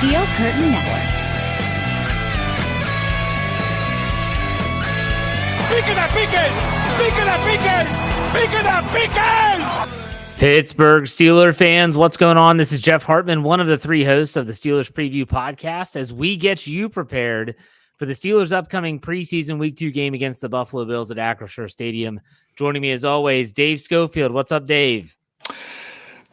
Steel Curtain Network. Pittsburgh Steelers fans, what's going on? This is Jeff Hartman, one of the three hosts of the Steelers Preview Podcast, as we get you prepared for the Steelers' upcoming preseason Week 2 game against the Buffalo Bills at Acrisure Stadium. Joining me, as always, Dave Schofield. What's up, Dave?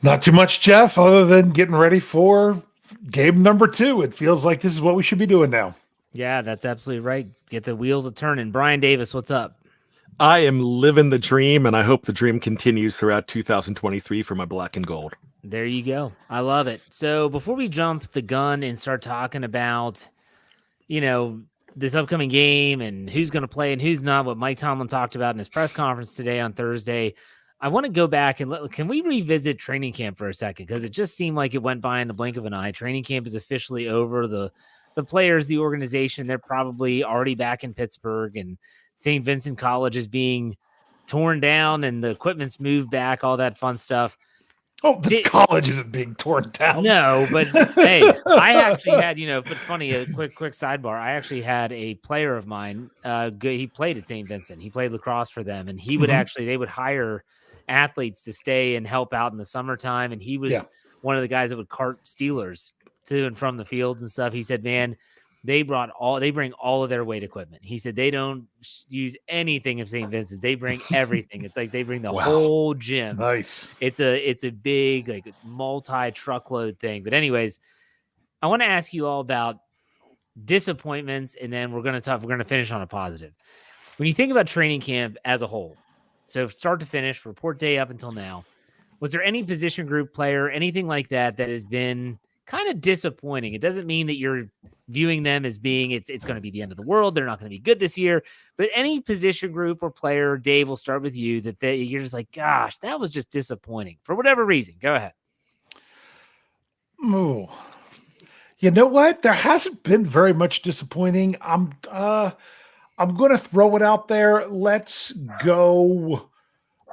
Not too much, Jeff, other than getting ready for game number 2. It feels like this is what we should be doing now. Yeah, that's absolutely right. Get the wheels a-turning. Brian Davis, what's up? I am living the dream, and I hope the dream continues throughout 2023 for my black and gold. There you go. I love it. So before we jump the gun and start talking about, this upcoming game and who's going to play and who's not, what Mike Tomlin talked about in his press conference today on Thursday, I want to go back and can we revisit training camp for a second? Because it just seemed like it went by in the blink of an eye. Training camp is officially over. The players, the organization, they're probably already back in Pittsburgh, and St. Vincent College is being torn down and the equipment's moved back, all that fun stuff. Oh, the college isn't being torn down. No, but hey, I actually had, it's funny, a quick sidebar. I actually had a player of mine, he played at St. Vincent. He played lacrosse for them, and he would they would hire athletes to stay and help out in the summertime. And he was one of the guys that would cart Steelers to and from the fields and stuff. He said, man, they bring all of their weight equipment. He said they don't use anything of St. Vincent. They bring everything. It's like they bring the whole gym. Nice. It's a big, like, multi-truckload thing. But anyways, I want to ask you all about disappointments, and then we're going to finish on a positive. When you think about training camp as a whole, so start to finish, report day up until now, was there any position group, player, anything like that has been kind of disappointing? It doesn't mean that you're viewing them as being it's going to be the end of the world, they're not going to be good this year, but any position group or player, Dave, will start with you, that you're just like, gosh, that was just disappointing for whatever reason. Go ahead. Oh, you know what? There hasn't been very much disappointing. I'm going to throw it out there. Let's go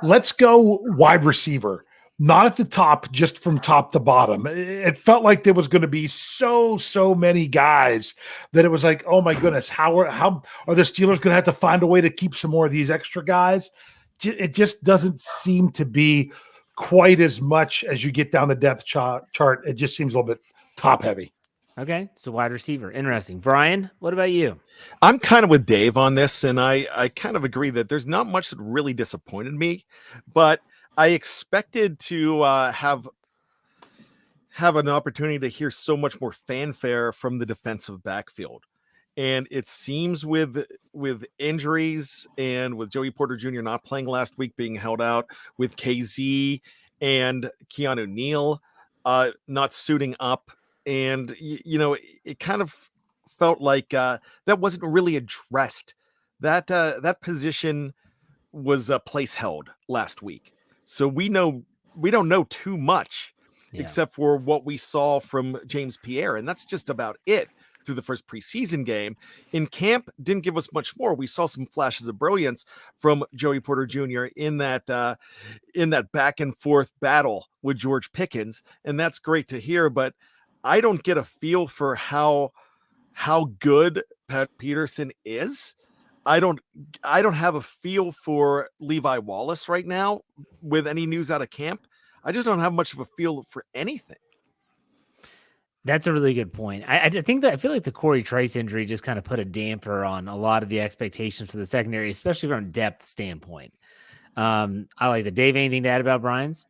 wide receiver. Not at the top, just from top to bottom. It felt like there was going to be so many guys that it was like, oh my goodness, how are the Steelers going to have to find a way to keep some more of these extra guys? It just doesn't seem to be quite as much as you get down the depth chart. It just seems a little bit top heavy. Okay, so wide receiver. Interesting. Brian, what about you? I'm kind of with Dave on this, and I kind of agree that there's not much that really disappointed me, but I expected to have an opportunity to hear so much more fanfare from the defensive backfield. And it seems with injuries and with Joey Porter Jr. not playing last week, being held out, with KZ and Keanu Neal not suiting up, and it kind of felt like that wasn't really addressed. That position was a place held last week. So we don't know too much except for what we saw from James Pierre, and that's just about it through the first preseason game. In camp, didn't give us much more. We saw some flashes of brilliance from Joey Porter Jr. in that back and forth battle with George Pickens, and that's great to hear. But I don't get a feel for how good Pat Peterson is. I don't have a feel for Levi Wallace right now with any news out of camp. I just don't have much of a feel for anything. That's a really good point. I think that I feel like the Corey Trice injury just kind of put a damper on a lot of the expectations for the secondary, especially from a depth standpoint. I like that. Dave, anything to add about Brian's?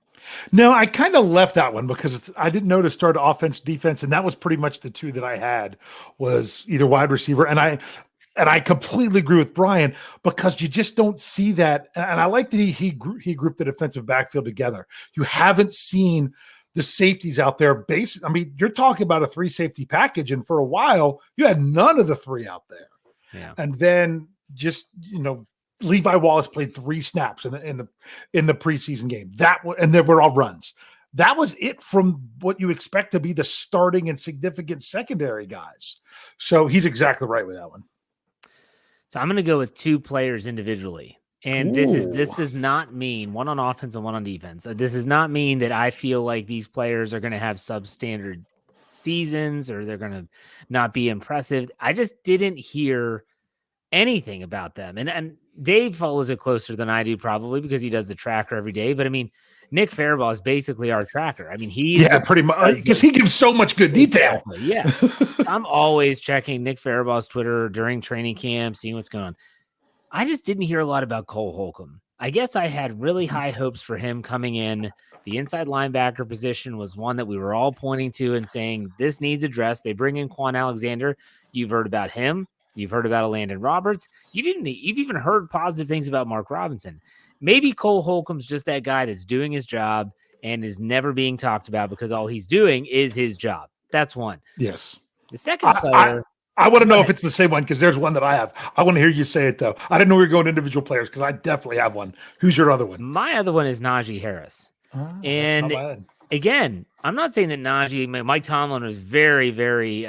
No, I kind of left that one because I didn't know to start offense, defense, and that was pretty much the two that I had was either wide receiver. And I completely agree with Brian because you just don't see that. And I like that he grouped the defensive backfield together. You haven't seen the safeties out there. You're talking about a 3-safety package, and for a while you had none of the 3 out there. Yeah. And then just Levi Wallace played 3 snaps in the preseason game. And they were all runs. That was it from what you expect to be the starting and significant secondary guys. So he's exactly right with that one. So I'm going to go with 2 players individually. And this does not mean one on offense and one on defense. This does not mean that I feel like these players are going to have substandard seasons or they're going to not be impressive. I just didn't hear anything about them. And Dave follows it closer than I do, probably because he does the tracker every day. But I mean, Nick Faribault is basically our tracker. I mean, he's pretty much because he gives so much good detail. Exactly, yeah. I'm always checking Nick Faribault's Twitter during training camp, seeing what's going on. I just didn't hear a lot about Cole Holcomb. I guess I had really high hopes for him coming in. The inside linebacker position was one that we were all pointing to and saying this needs addressed. They bring in Quan Alexander. You've heard about him. You've heard about Landon Roberts. You've even heard positive things about Mark Robinson. Maybe Cole Holcomb's just that guy that's doing his job and is never being talked about because all he's doing is his job. That's one. Yes. The second player. I want to know if it's the same one because there's one that I have. I want to hear you say it, though. I didn't know we were going individual players because I definitely have one. Who's your other one? My other one is Najee Harris. And again, I'm not saying that Mike Tomlin was very, very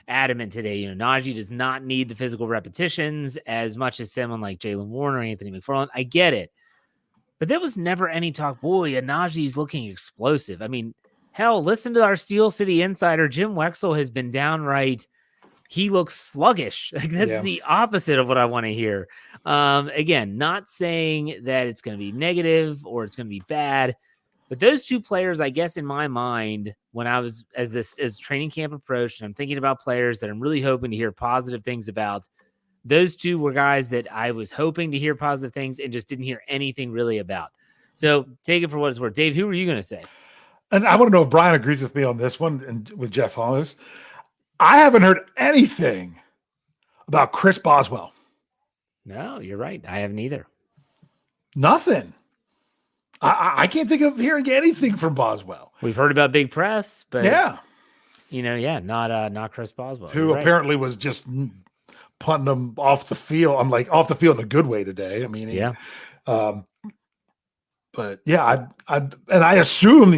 adamant today. You know, Najee does not need the physical repetitions as much as someone like Jalen Warren or Anthony McFarland. I get it. But there was never any talk, Najee's looking explosive. I mean, hell, listen to our Steel City insider. Jim Wexell has been downright. He looks sluggish. That's the opposite of what I want to hear. Again, not saying that it's going to be negative or it's going to be bad, but those two players, I guess, in my mind, when I was as training camp approached, and I'm thinking about players that I'm really hoping to hear positive things about. Those two were guys that I was hoping to hear positive things and just didn't hear anything really about. So take it for what it's worth. Dave, who were you going to say? And I want to know if Brian agrees with me on this one and with Jeff Hollis. I haven't heard anything about Chris Boswell. No, you're right. I haven't either. Nothing. I can't think of hearing anything from Boswell. We've heard about Big Press, but not Chris Boswell, who apparently was just punting them off the field. I'm like off the field in a good way today. I mean, but yeah, I assume,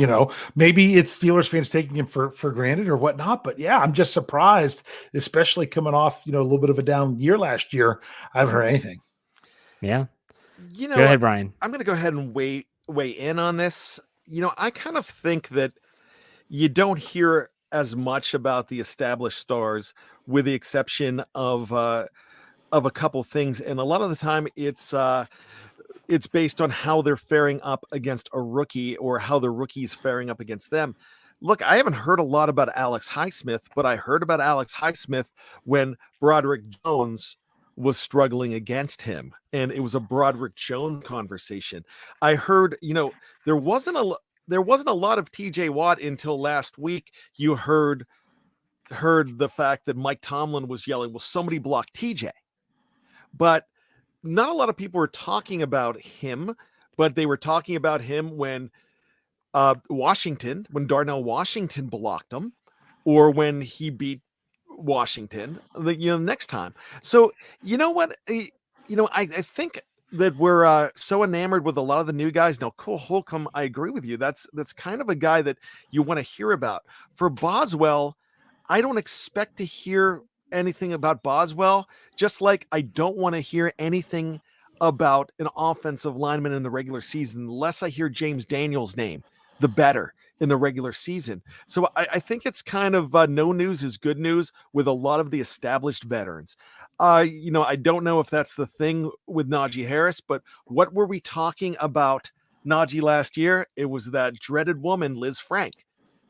maybe it's Steelers fans taking him for granted or whatnot. But yeah, I'm just surprised, especially coming off, a little bit of a down year last year. I haven't heard anything. Yeah. Go ahead, Brian. I'm going to go ahead and weigh in on this. I kind of think that you don't hear as much about the established stars with the exception of a couple things. And a lot of the time it's based on how they're faring up against a rookie or how the rookie's faring up against them. Look, I haven't heard a lot about Alex Highsmith, but I heard about Alex Highsmith when Broderick Jones was struggling against him. And it was a Broderick Jones conversation. I heard, there wasn't a lot of TJ Watt until last week. You heard the fact that Mike Tomlin was yelling, well, somebody blocked TJ. But not a lot of people were talking about him, but they were talking about him when when Darnell Washington blocked him, or when he beat Washington next time. So you know what? I think that we're so enamored with a lot of the new guys. Now, Cole Holcomb, I agree with you. That's kind of a guy that you want to hear about. For Boswell, I don't expect to hear anything about Boswell, just like I don't want to hear anything about an offensive lineman in the regular season unless I hear James Daniels' name, the better in the regular season. So I think it's kind of no news is good news with a lot of the established veterans. I don't know if that's the thing with Najee Harris, but what were we talking about Najee last year? It was that dreaded woman, Liz Frank.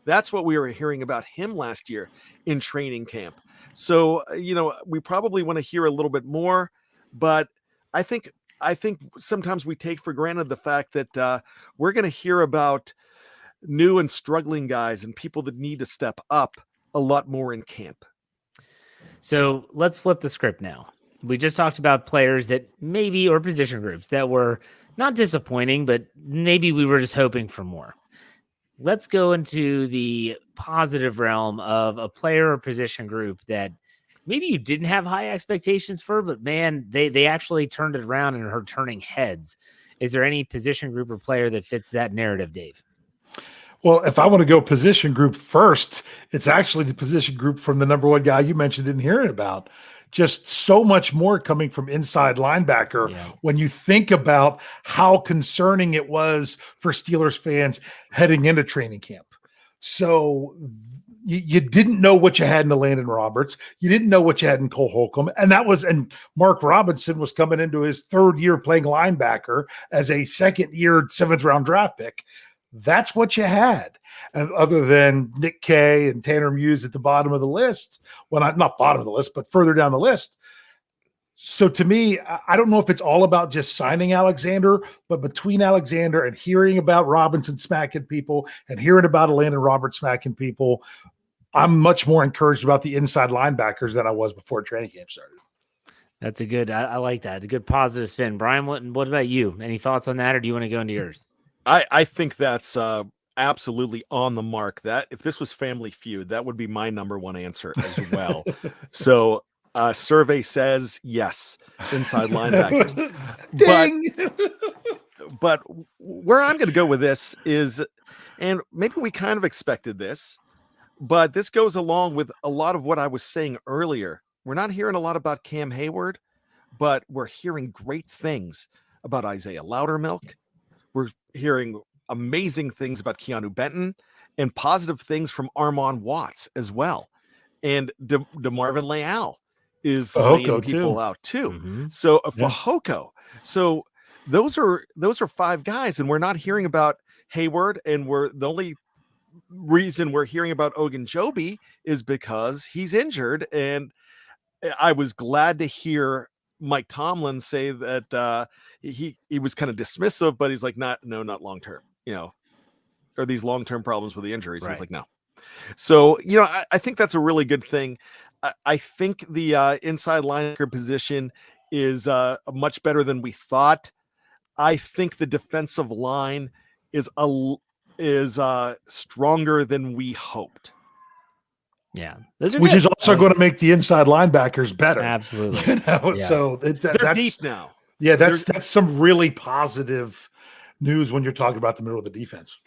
That's what we were hearing about him last year in training camp. So, we probably want to hear a little bit more, but I think sometimes we take for granted the fact that we're going to hear about new and struggling guys and people that need to step up a lot more in camp. So let's flip the script now. We just talked about players that maybe, or position groups that were not disappointing, but maybe we were just hoping for more. Let's go into the positive realm of a player or position group that maybe you didn't have high expectations for, but man, they actually turned it around and are turning heads. Is there any position group or player that fits that narrative, Dave? Well, if I want to go position group first, it's actually the position group from the number one guy you mentioned didn't hear it about. Just so much more coming from inside linebacker when you think about how concerning it was for Steelers fans heading into training camp. So you didn't know what you had in Landon Roberts. You didn't know what you had in Cole Holcomb. And Mark Robinson was coming into his third year playing linebacker as a second-year, seventh-round draft pick. That's what you had. And other than Nick Kay and Tanner Muse at the bottom of the list, well, not bottom of the list, but further down the list. So to me, I don't know if it's all about just signing Alexander, but between Alexander and hearing about Robinson smacking people and hearing about Landon Roberts smacking people, I'm much more encouraged about the inside linebackers than I was before training camp started. That's a good, I like that. A good positive spin. Brian, what about you? Any thoughts on that, or do you want to go into yours? I think that's absolutely on the mark. That if this was Family Feud, that would be my number one answer as well. So survey says yes, inside linebackers. Ding! But where I'm going to go with this is, and maybe we kind of expected this, but this goes along with a lot of what I was saying earlier. We're not hearing a lot about Cam Hayward, but we're hearing great things about Isaiah Loudermilk. We're hearing amazing things about Keanu Benton and positive things from Armon Watts as well. And DeMarvin Leal is laying people out too. Mm-hmm. So Fahoko. So those are 5 guys, and we're not hearing about Hayward, and the only reason we're hearing about Ogunjobi is because he's injured. And I was glad to hear Mike Tomlin say that he was kind of dismissive, but he's like, not long term, or these long term problems with the injuries. Right. He's like, no. So I think that's a really good thing. I think the inside linebacker position is much better than we thought. I think the defensive line is stronger than we hoped. Yeah, which is also going to make the inside linebackers better. Absolutely. So they're deep now. Yeah, that's some really positive news when you're talking about the middle of the defense.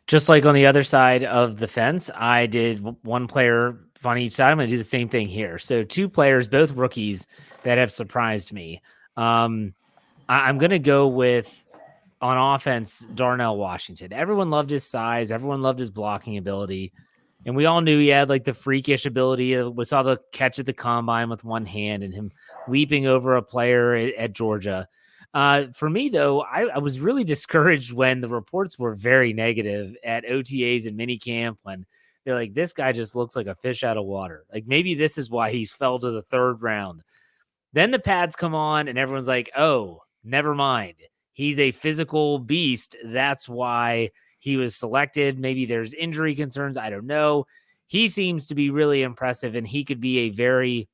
Just like on the other side of the fence, I did one player on each side. I'm going to do the same thing here. So 2 players, both rookies, that have surprised me. I'm going to go with, on offense, Darnell Washington. Everyone loved his size. Everyone loved his blocking ability. And we all knew he had like the freakish ability. We saw the catch at the combine with one hand and him leaping over a player at Georgia. For me, though, I was really discouraged when the reports were very negative at OTAs and minicamp when they're like, this guy just looks like a fish out of water. Like maybe this is why he's fell to the 3rd round. Then the pads come on and everyone's like, oh, never mind. He's a physical beast. That's why he was selected. Maybe there's injury concerns. I don't know. He seems to be really impressive, and he could be a very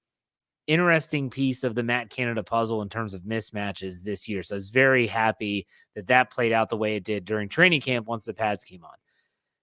interesting piece of the Matt Canada puzzle in terms of mismatches this year. So I was very happy that played out the way it did during training camp once the pads came on.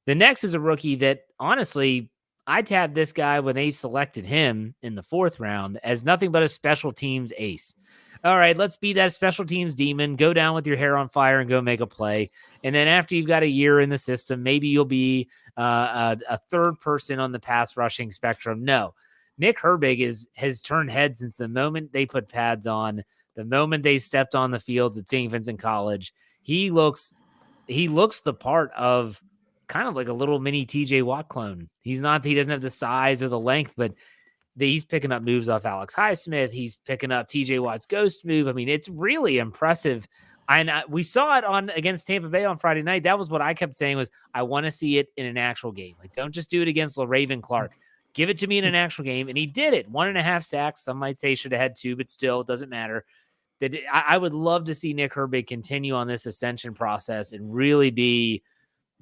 The next is a rookie that, honestly, I tabbed this guy when they selected him in the 4th round as nothing but a special teams ace. All right, let's be that special teams demon. Go down with your hair on fire and go make a play. And then after you've got a year in the system, maybe you'll be a 3rd person on the pass rushing spectrum. No, Nick Herbig has turned heads since the moment they put pads on, the moment they stepped on the fields at St. Vincent College. He looks the part of kind of like a little mini TJ Watt clone. He doesn't have the size or the length, but he's picking up moves off Alex Highsmith. He's picking up TJ Watt's ghost move. I mean, it's really impressive. And we saw it against Tampa Bay on Friday night. That was what I kept saying was, I want to see it in an actual game. Like, don't just do it against LaRaven Clark. Give it to me in an actual game. And he did it. 1.5 sacks. Some might say should have had 2, but still, it doesn't matter. I would love to see Nick Herbig continue on this ascension process and really be,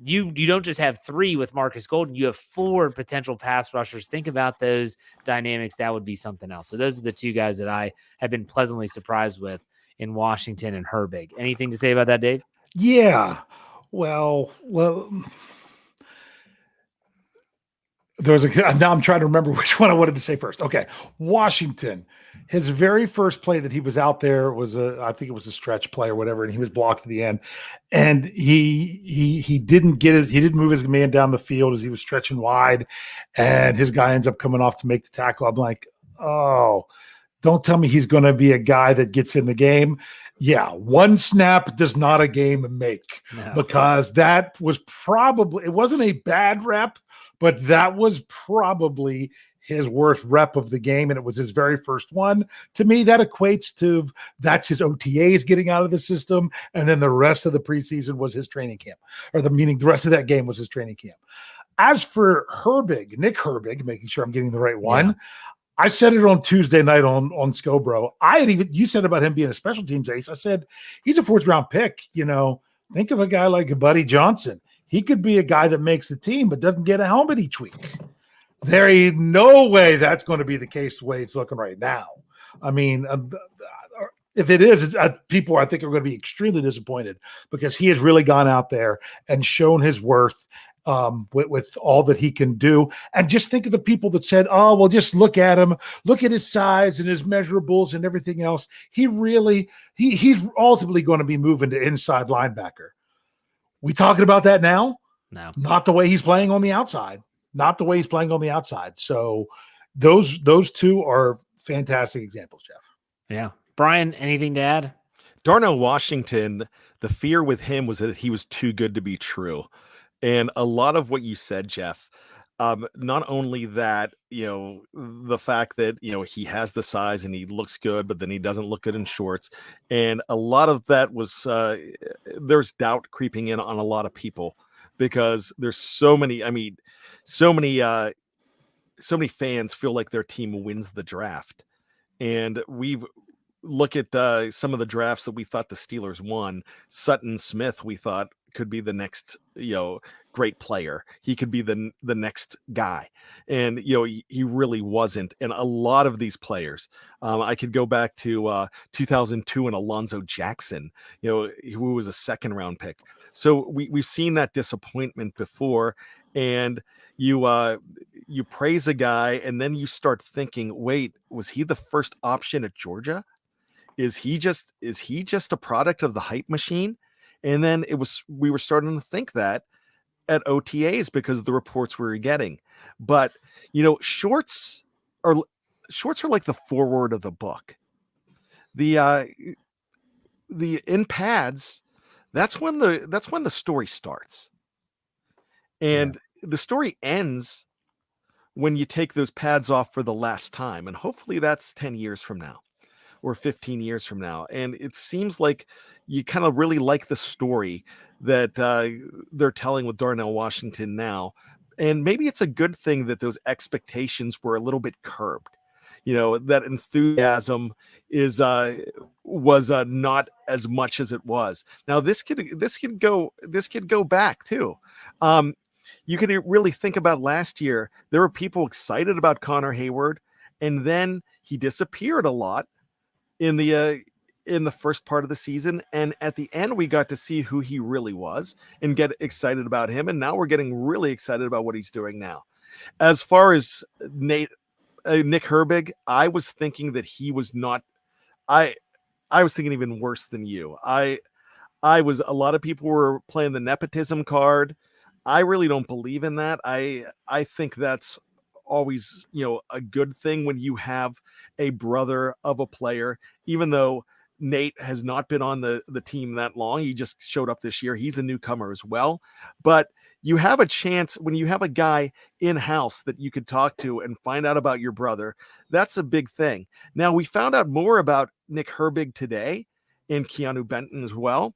you don't just have 3 with Marcus Golden. You have 4 potential pass rushers. Think about those dynamics. That would be something else. So those are the 2 guys that I have been pleasantly surprised with in Washington and Herbig. Anything to say about that, Dave? Yeah. Well, now I'm trying to remember which one I wanted to say first. Okay. Washington, his very first play that he was out there was I think it was a stretch play or whatever, and he was blocked at the end. And he didn't move his man down the field as he was stretching wide, and his guy ends up coming off to make the tackle. I'm like, oh, Don't tell me he's going to be a guy that gets in the game. Yeah, one snap does not a game make, because that was probably, it wasn't a bad rep, but that was probably his worst rep of the game, and it was his very first one. To me, that equates to that's his OTAs getting out of the system, and then the rest of the preseason was his training camp, or the rest of that game was his training camp. As for Nick Herbig, making sure I'm getting the right one, I said it on Tuesday night on Scobro. You said about him being a special teams ace. I said, he's a 4th round pick. Think of a guy like Buddy Johnson. He could be a guy that makes the team, but doesn't get a helmet each week. There ain't no way that's going to be the case the way it's looking right now. I mean, if it is, people I think are going to be extremely disappointed, because he has really gone out there and shown his worth with all that he can do. And just think of the people that said, oh, well, just look at him, look at his size and his measurables and everything else. He's ultimately going to be moving to inside linebacker. We talking about that now? No, not the way he's playing on the outside. Not the way he's playing on the outside. So those two are fantastic examples, Jeff. Yeah. Brian, anything to add? Darnell Washington, the fear with him was that he was too good to be true. And a lot of what you said, Jeff, not only that, the fact that, he has the size and he looks good, but then he doesn't look good in shorts. And a lot of that was, there's doubt creeping in on a lot of people, because there's so many fans feel like their team wins the draft. And look at some of the drafts that we thought the Steelers won. Sutton Smith, we thought, could be the next, great player. He could be the next guy. And, he really wasn't. And a lot of these players, I could go back to 2002 and Alonzo Jackson, who was a 2nd round pick. So we've seen that disappointment before. And you praise a guy, and then you start thinking, wait, was he the first option at Georgia? Is he just a product of the hype machine? And then we were starting to think that at OTAs because of the reports we were getting. But shorts are like the foreword of the book. The in pads, that's when the story starts. And the story ends when you take those pads off for the last time. And hopefully that's 10 years from now or 15 years from now. And it seems like you kind of really like the story that they're telling with Darnell Washington now. And maybe it's a good thing that those expectations were a little bit curbed. That enthusiasm was not as much as it was. Now this could go back too. You could really think about last year. There were people excited about Connor Hayward, and then he disappeared a lot in the first part of the season. And at the end, we got to see who he really was and get excited about him. And now we're getting really excited about what he's doing now. As far as Nick Herbig, I was thinking that he was not. I was thinking even worse than you. A lot of people were playing the nepotism card. I really don't believe in that. I think that's always, a good thing when you have a brother of a player, even though Nate has not been on the team that long. He just showed up this year. He's a newcomer as well. But you have a chance when you have a guy in-house that you could talk to and find out about your brother. That's a big thing. Now, we found out more about Nick Herbig today and Keanu Benton as well.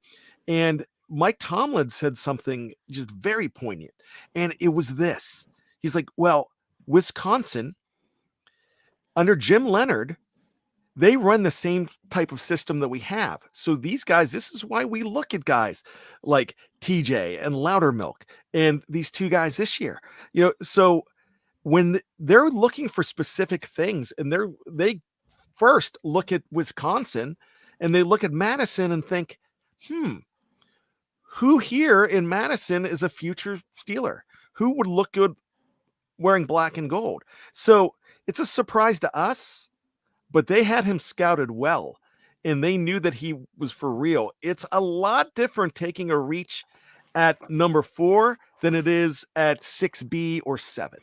And Mike Tomlin said something just very poignant. And it was this. He's like, well, Wisconsin, under Jim Leonard, they run the same type of system that we have. So these guys, this is why we look at guys like TJ and Loudermilk and these two guys this year. So when they're looking for specific things, and they first look at Wisconsin and they look at Madison and think, who here in Madison is a future Steeler? Who would look good wearing black and gold? So it's a surprise to us, but they had him scouted well, and they knew that he was for real. It's a lot different taking a reach at number 4 than it is at 6B or 7.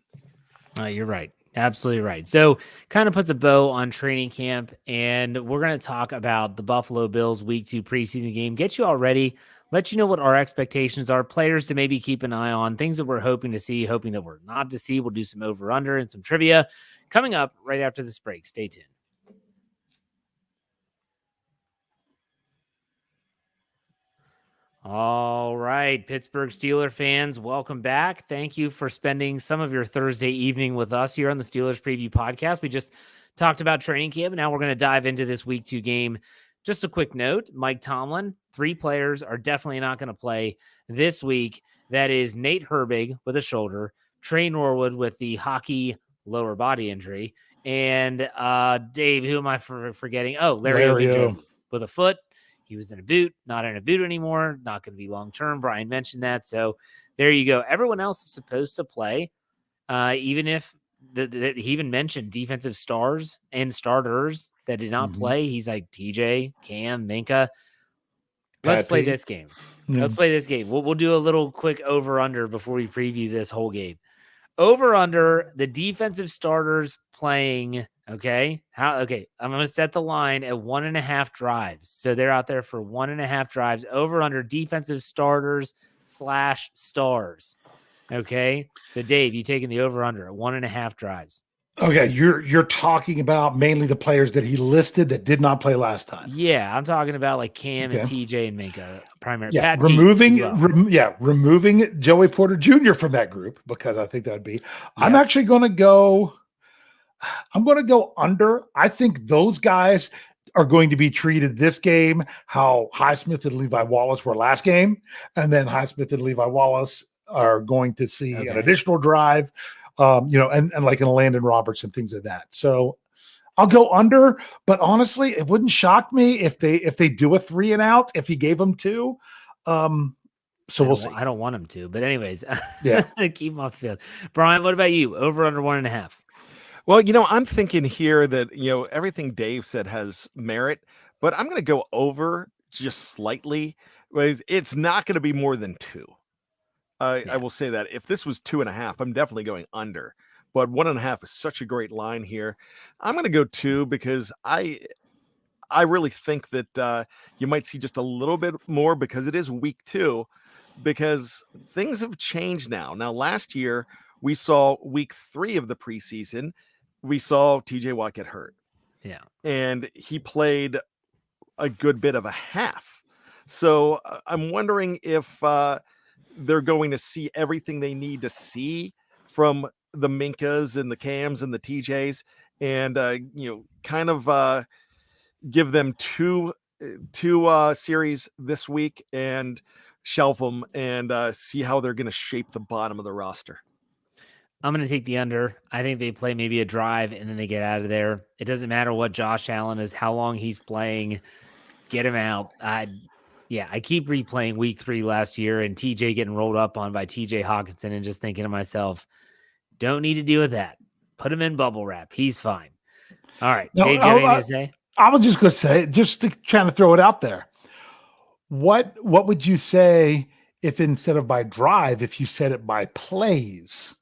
You're right. Absolutely right. So kind of puts a bow on training camp, and we're going to talk about the Buffalo Bills week 2 preseason game, get you all ready, let you know what our expectations are, players to maybe keep an eye on, things that we're hoping to see, hoping that we're not to see. We'll do some over under and some trivia coming up right after this break. Stay tuned. All right, Pittsburgh Steelers fans, welcome back. Thank you for spending some of your Thursday evening with us here on the Steelers Preview Podcast. We just talked about training camp, and now we're going to dive into this week 2 game. Just a quick note, Mike Tomlin, 3 players are definitely not going to play this week. That is Nate Herbig with a shoulder, Trey Norwood with the hockey lower body injury, and Dave, who am I forgetting? Oh, Larry Ogunjobi with a foot. He was in a boot, not in a boot anymore, not going to be long-term. Brian mentioned that. So there you go. Everyone else is supposed to play, even if he even mentioned defensive stars and starters that did not play. He's like TJ, Cam, Minka. Let's play this game. Let's play this game. We'll do a little quick over-under before we preview this whole game. Over-under the defensive starters playing. Okay. I'm going to set the line at 1.5 drives. So they're out there for 1.5 drives over under defensive starters / stars. Okay. So Dave, you taking the over under at 1.5 drives. Okay. You're talking about mainly the players that he listed that did not play last time. Yeah. I'm talking about like Cam and TJ and Minka primary. Yeah. Pat removing Joey Porter Jr. from that group, because I think that'd be, I'm actually going to go under. I think those guys are going to be treated this game how Highsmith and Levi Wallace were last game. And then Highsmith and Levi Wallace are going to see an additional drive, and like in a Landon Roberts and things like that. So I'll go under, but honestly, it wouldn't shock me if they do a 3 and out, if he gave them 2. So we'll see. I don't want him to, but anyways, keep him off the field. Brian, what about you? Over under 1.5? Well, I'm thinking here that, everything Dave said has merit, but I'm going to go over just slightly, because it's not going to be more than 2. I will say that if this was 2.5, I'm definitely going under, but 1.5 is such a great line here. I'm going to go 2 because I really think that you might see just a little bit more, because it is week 2, because things have changed now. Now, last year we saw week 3 of the preseason. We saw TJ Watt get hurt. Yeah. And he played a good bit of a half. So I'm wondering if they're going to see everything they need to see from the Minkas and the Cams and the TJs, and kind of give them two series this week and shelf them and see how they're going to shape the bottom of the roster. I'm going to take the under. I think they play maybe a drive and then they get out of there. It doesn't matter what Josh Allen is, how long he's playing, get him out. I keep replaying week 3 last year and TJ getting rolled up on by TJ Hawkinson and just thinking to myself, don't need to deal with that. Put him in bubble wrap. He's fine. All right. No, Dave, do you have anything to say? I was just going to say, trying to throw it out there. What would you say if instead of by drive, if you set it by plays?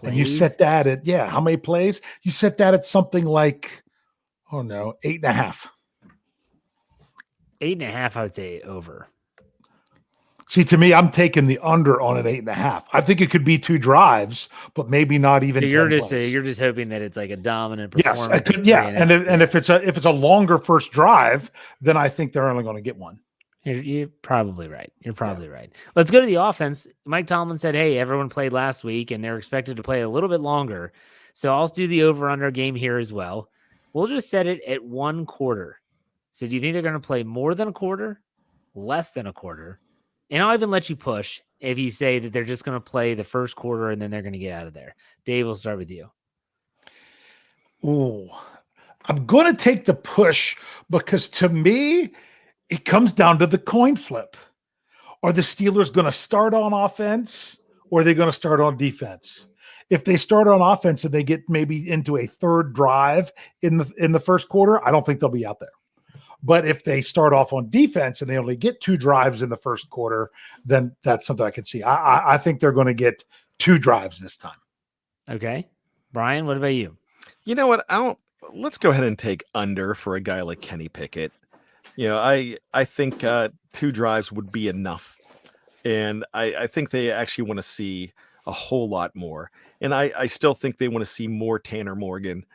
And you set that at, how many plays? You set that at something like, 8.5. 8.5, I would say over. See, to me, I'm taking the under on an 8.5. I think it could be 2 drives, but maybe not even. So you're just hoping that it's like a dominant performance. Yes, I could, and if it's a longer first drive, then I think they're only going to get 1. You're probably right. Right. Let's go to the offense. Mike Tomlin said, hey, everyone played last week and they're expected to play a little bit longer. So I'll do the over-under game here as well. We'll just set it at 1 quarter. So do you think they're going to play more than a quarter, less than a quarter? And I'll even let you push if you say that they're just going to play the first quarter and then they're going to get out of there. Dave, we'll start with you. Ooh, I'm going to take the push because to me, it comes down to the coin flip. Are the Steelers going to start on offense or are they going to start on defense? If they start on offense and they get maybe into a 3rd drive in the first quarter, I don't think they'll be out there. But if they start off on defense and they only get 2 drives in the first quarter, then that's something I can see. I think they're going to get 2 drives this time. Okay. Brian, what about you? You know what? Let's go ahead and take under for a guy like Kenny Pickett. I think 2 drives would be enough. And I think they actually want to see a whole lot more. And I still think they want to see more Tanner Morgan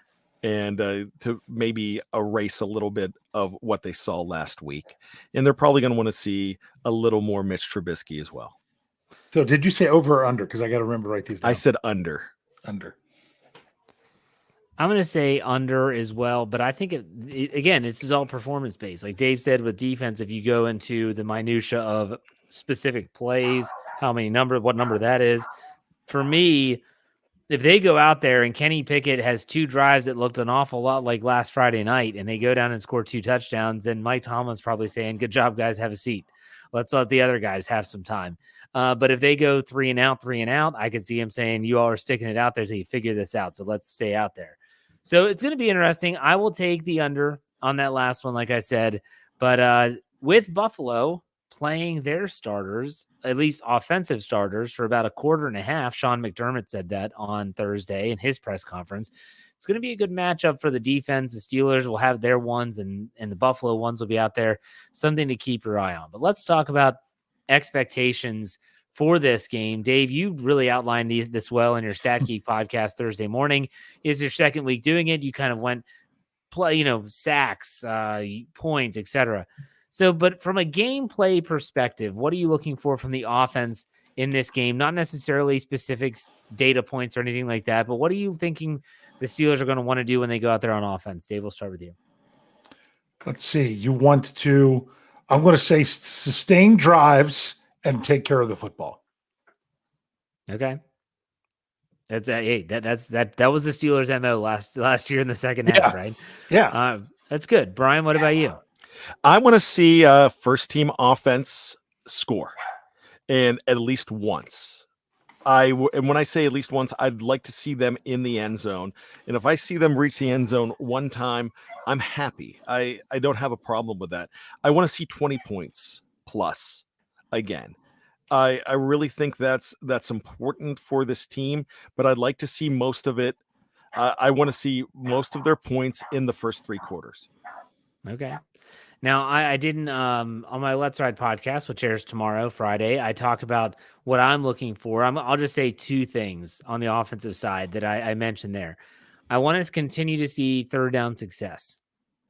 and to maybe erase a little bit of what they saw last week. And they're probably going to want to see a little more Mitch Trubisky as well. So did you say over or under? Because I got to remember to write these down. I said under. Under. I'm going to say under as well, but I think again, this is all performance based. Like Dave said with defense, if you go into the minutia of specific plays, what number that is, for me, if they go out there and Kenny Pickett has 2 drives that looked an awful lot like last Friday night and they go down and score 2 touchdowns, then Mike Tomlin's probably saying, good job, guys, have a seat. Let's let the other guys have some time. But if they go 3 and out, I could see him saying, you all are sticking it out there till you figure this out. So let's stay out there. So it's going to be interesting. I will take the under on that last one, like I said. But with Buffalo playing their starters, at least offensive starters, for about a quarter and a half, Sean McDermott said that on Thursday in his press conference. It's going to be a good matchup for the defense. The Steelers will have their ones, and the Buffalo ones will be out there. Something to keep your eye on. But let's talk about expectations for this game. Dave, you really outlined this well in your Stat Geek podcast Thursday morning. Is your second week doing it? You kind of went sacks, points, etc. So, but from a gameplay perspective, what are you looking for from the offense in this game? Not necessarily specific data points or anything like that, but what are you thinking the Steelers are going to want to do when they go out there on offense? Dave, we'll start with you. Let's see. You want to, I'm going to say sustain drives and take care of the football. Okay. That's that was the Steelers' MO last year in the second half, right? Yeah. That's good. Brian, what about you? I want to see first team offense score, and at least once. And when I say at least once, I'd like to see them in the end zone. And if I see them reach the end zone one time, I'm happy. I don't have a problem with that. I want to see 20 points plus again. I really think that's important for this team, but I'd like to see most of it. I want to see most of their points in the first 3 quarters. Okay. Now, I didn't, on my Let's Ride podcast, which airs tomorrow, Friday, I talk about what I'm looking for. I'll just say 2 things on the offensive side that I mentioned there. I want us to continue to see third down success.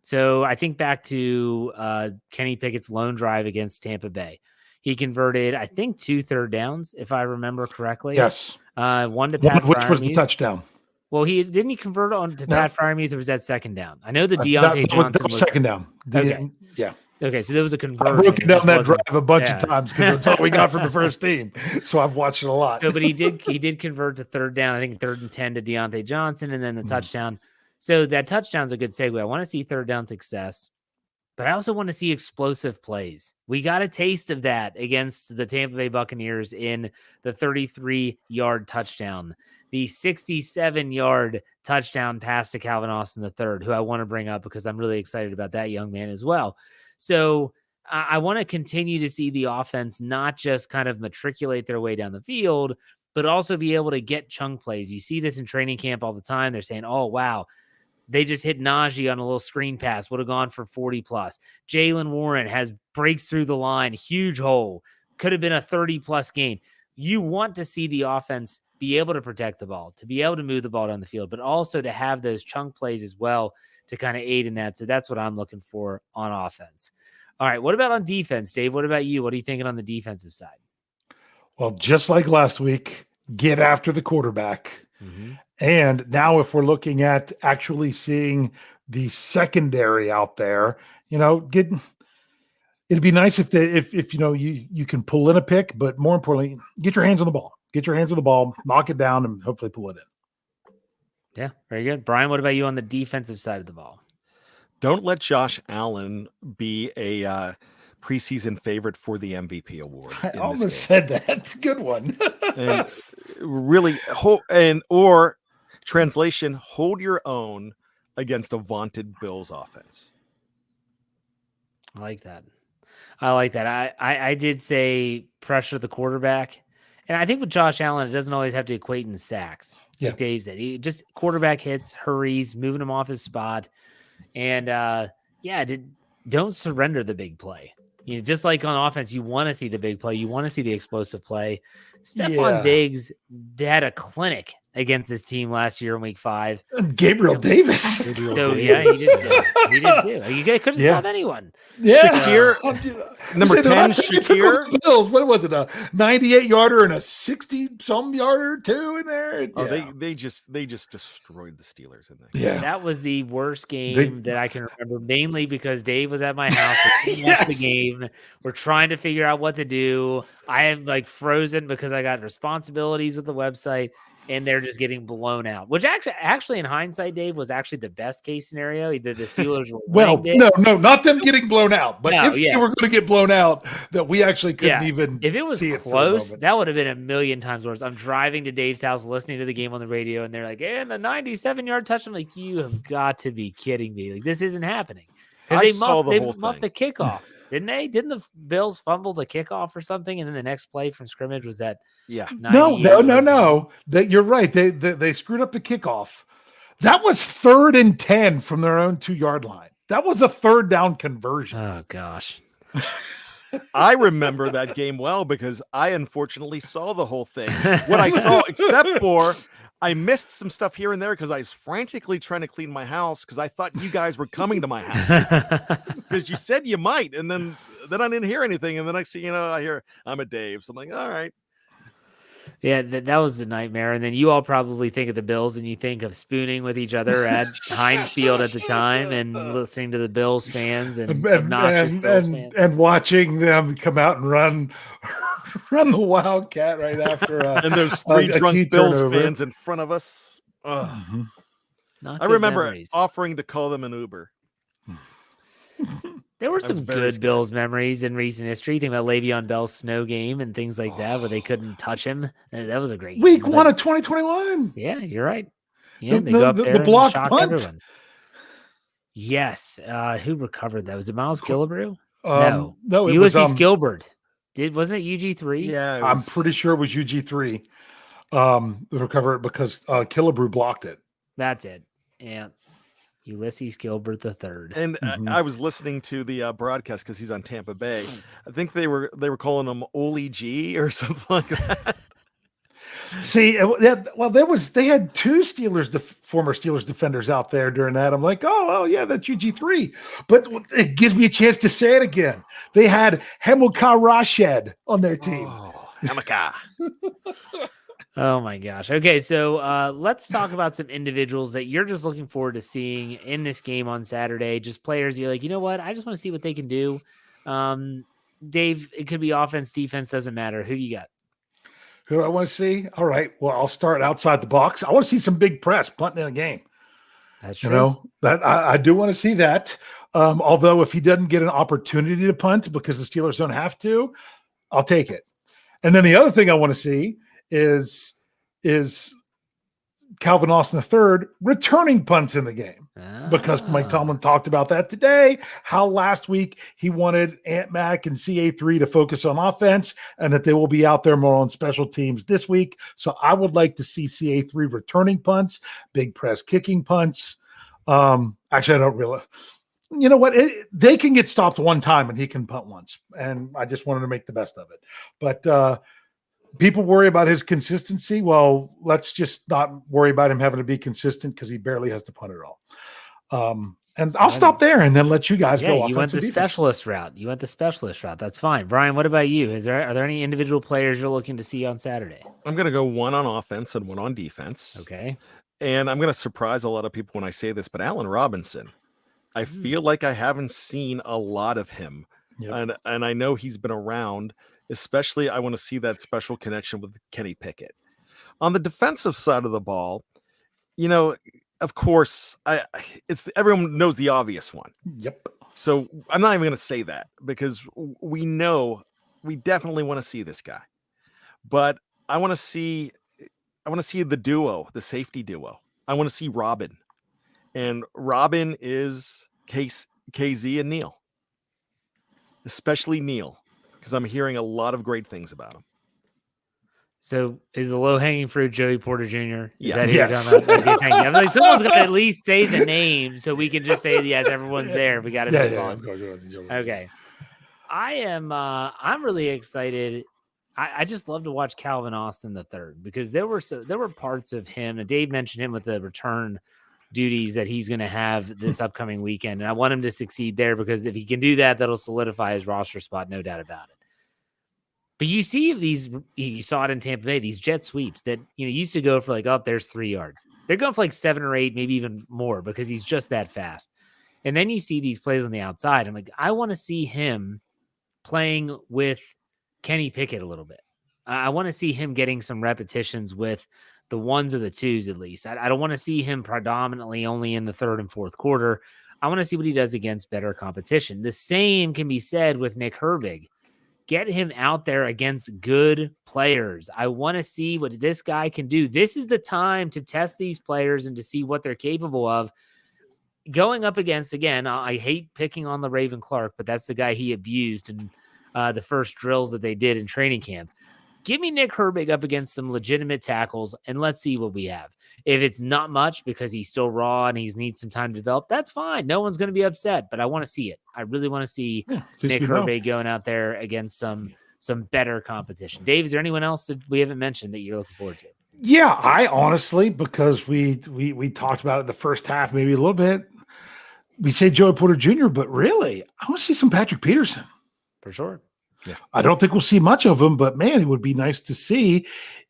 So I think back to Kenny Pickett's lone drive against Tampa Bay. He converted, I think, 2 third downs, if I remember correctly. Yes. One to Pat Freiermuth. Which was the touchdown? Well, didn't he convert on to Pat Freiermuth, or was that second down? I know the Deontay Johnson that was second down. Okay. Yeah. Okay, so there was a conversion. I've broken down that drive a bunch of times because that's all we got from the first team. So I've watched it a lot. So, but he did convert to third down. I think 3rd and 10 to Deontay Johnson, and then the touchdown. So that touchdown's a good segue. I want to see third down success, but I also want to see explosive plays. We got a taste of that against the Tampa Bay Buccaneers in the 33-yard touchdown, the 67-yard touchdown pass to Calvin Austin III, who I want to bring up because I'm really excited about that young man as well. So I want to continue to see the offense not just kind of matriculate their way down the field, but also be able to get chunk plays. You see this in training camp all the time. They're saying, oh, wow, they just hit Najee on a little screen pass, would have gone for 40 plus. Jaylen Warren breaks through the line, huge hole, could have been a 30 plus gain. You want to see the offense be able to protect the ball, to be able to move the ball down the field, but also to have those chunk plays as well to kind of aid in that. So that's what I'm looking for on offense. All right. What about on defense, Dave? What about you? What are you thinking on the defensive side? Well, just like last week, get after the quarterback. Mm-hmm. And now if we're looking at actually seeing the secondary out there, it'd be nice if you can pull in a pick, but more importantly, get your hands on the ball. Get your hands on the ball, knock it down, and hopefully pull it in. Yeah, very good. Brian, what about you on the defensive side of the ball? Don't let Josh Allen be a preseason favorite for the MVP award. I almost said that. It's a good one. And really, or translation, hold your own against a vaunted Bills offense. I like that. I did say pressure the quarterback. And I think with Josh Allen, it doesn't always have to equate in sacks. Yeah. Like Dave said, he just quarterback hits, hurries, moving him off his spot. And don't surrender the big play. You know, just like on offense, you want to see the big play. You want to see the explosive play. Stephon Diggs had a clinic against this team last year in week 5. Gabriel Davis. So yeah, he did. He did too. You couldn't stop anyone. Yeah. Shakir, number 10, Shakir. Bills. What was it? A 98-yarder and a 60-some yarder too in there. Oh, they just destroyed the Steelers in that game. Yeah, that was the worst game that I can remember. Mainly because Dave was at my house. We watched the game. We're trying to figure out what to do. I am like frozen because I got responsibilities with the website. And they're just getting blown out, which actually in hindsight, Dave, was actually the best case scenario. Either the Steelers were no, not them getting blown out, but if they were going to get blown out, that we actually couldn't even. If it was close, that would have been a million times worse. I'm driving to Dave's house, listening to the game on the radio, and they're like, "And the 97-yard touch." I'm like, "You have got to be kidding me! Like this isn't happening." Because they muffed the kickoff, didn't they? Didn't the Bills fumble the kickoff or something? And then the next play from scrimmage was that. Yeah. No. That you're right. They screwed up the kickoff. That was 3rd and 10 from their own 2-yard line. That was a 3rd down conversion. Oh gosh. I remember that game well because I unfortunately saw the whole thing. What I saw, except for I missed some stuff here and there because I was frantically trying to clean my house because I thought you guys were coming to my house because you said you might, and then I didn't hear anything, and the next thing you know, I hear I'm at Dave's. I'm like, all right. Yeah, that was the nightmare. And then you all probably think of the Bills and you think of spooning with each other at Heinz Field at the time and listening to the Bills fans and obnoxious Bills fans. And watching them come out and run the Wildcat right after. And there's 3 drunk Bills fans in front of us. Mm-hmm. I remember offering to call them an Uber. There were some good Bills memories in recent history. Think about Le'Veon Bell's snow game and things like that, where they couldn't touch him. That was a great week 1 of 2021. Yeah, you're right. Yeah, they go up there the blocked punt. Everyone. Yes. Who recovered that? Was it Miles Gillibrew? No, it Ulysses was Gilbert. Wasn't it UG3? Yeah, I'm pretty sure it was UG3. Recover it because Killebrew blocked it. That's it. Yeah. Ulysses Gilbert III. And I was listening to the broadcast because he's on Tampa Bay. I think they were calling him Oli G or something like that. See, they had 2 former Steelers defenders out there during that. I'm like, oh yeah, that's UG3. But it gives me a chance to say it again. They had Hamilcar Rashed on their team. Oh, Hamilcar. Oh my gosh. Okay, so let's talk about some individuals that you're just looking forward to seeing in this game on Saturday. Just players you're like, you know what? I just want to see what they can do. Dave, it could be offense, defense, doesn't matter. Who do you got? Who do I want to see? All right. Well, I'll start outside the box. I want to see some big press punting in a game. That's true. You know, that I do want to see that. Although if he doesn't get an opportunity to punt because the Steelers don't have to, I'll take it. And then the other thing I want to see is Calvin Austin III returning punts in the game because Mike Tomlin talked about that today, how last week he wanted Ant Mac and CA3 to focus on offense and that they will be out there more on special teams this week. So I would like to see CA3 returning punts, big press kicking punts. Actually, I don't really. You know what? They can get stopped one time and he can punt once. And I just wanted to make the best of it. But people worry about his consistency. Well, let's just not worry about him having to be consistent because he barely has to punt at all. And I'll stop there and then let you guys go. You went the specialist route. That's fine. Brian, what about you? Are there any individual players you're looking to see on Saturday? I'm going to go one on offense and one on defense. Okay. And I'm going to surprise a lot of people when I say this, but Allen Robinson, I feel like I haven't seen a lot of him. Yep. And I know he's been around. Especially, I want to see that special connection with Kenny Pickett. On the defensive side of the ball, you know, of course, everyone knows the obvious one. Yep. So I'm not even going to say that because we definitely want to see this guy. But I want to see the duo, the safety duo. I want to see Robin. And Robin is KZ and Neal. Especially Neal. Because I'm hearing a lot of great things about him. So is the low hanging fruit Joey Porter Jr.? Is Yes. that who you're talking about? Okay, thank you. I was like, someone's got to at least say the name so we can just say yes, everyone's there. We got to move on. Okay. I'm really excited. I just love to watch Calvin Austin III because there were parts of him, and Dave mentioned him with the return duties that he's going to have this upcoming weekend. And I want him to succeed there because if he can do that, that'll solidify his roster spot, no doubt about it. But you see you saw it in Tampa Bay, these jet sweeps that, used to go for like, oh, there's 3 yards. They're going for like 7 or 8, maybe even more because he's just that fast. And then you see these plays on the outside. I'm like, I want to see him playing with Kenny Pickett a little bit. I want to see him getting some repetitions with the 1s or the 2s at least. I don't want to see him predominantly only in the 3rd and 4th quarter. I want to see what he does against better competition. The same can be said with Nick Herbig. Get him out there against good players. I want to see what this guy can do. This is the time to test these players and to see what they're capable of. Going up against, again, I hate picking on the Raven Clark, but that's the guy he abused in the first drills that they did in training camp. Give me Nick Herbig up against some legitimate tackles, and let's see what we have. If it's not much because he's still raw and he needs some time to develop, that's fine. No one's going to be upset, but I want to see it. I really want to see Nick Herbig going out there against some better competition. Dave, is there anyone else that we haven't mentioned that you're looking forward to? Yeah, I honestly, because we talked about it in the first half, maybe a little bit. We say Joey Porter Jr., but really, I want to see some Patrick Peterson. For sure. Yeah. I don't think we'll see much of him, but man, it would be nice to see.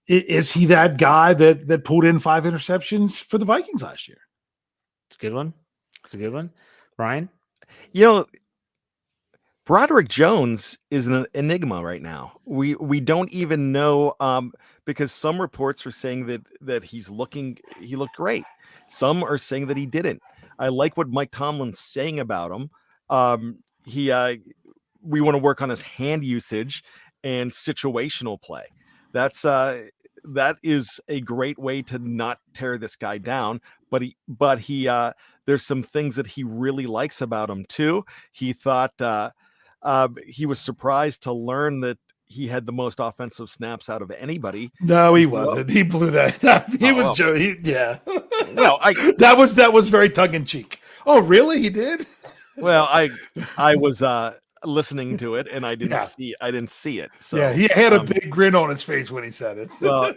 Is he that guy that pulled in 5 interceptions for the Vikings last year? It's a good one. Brian? Broderick Jones is an enigma right now. We don't even know because some reports are saying that he looked great. Some are saying that he didn't. I like what Mike Tomlin's saying about him. We want to work on his hand usage and situational play. That is a great way to not tear this guy down. But he there's some things that he really likes about him too. He thought he was surprised to learn that he had the most offensive snaps out of anybody. No, he wasn't. He blew that. He was Joe. Yeah. Well, that was very tongue in cheek. Oh, really? He did? Well, I was listening to it and I didn't see it. So yeah, he had a big grin on his face when he said it. Well,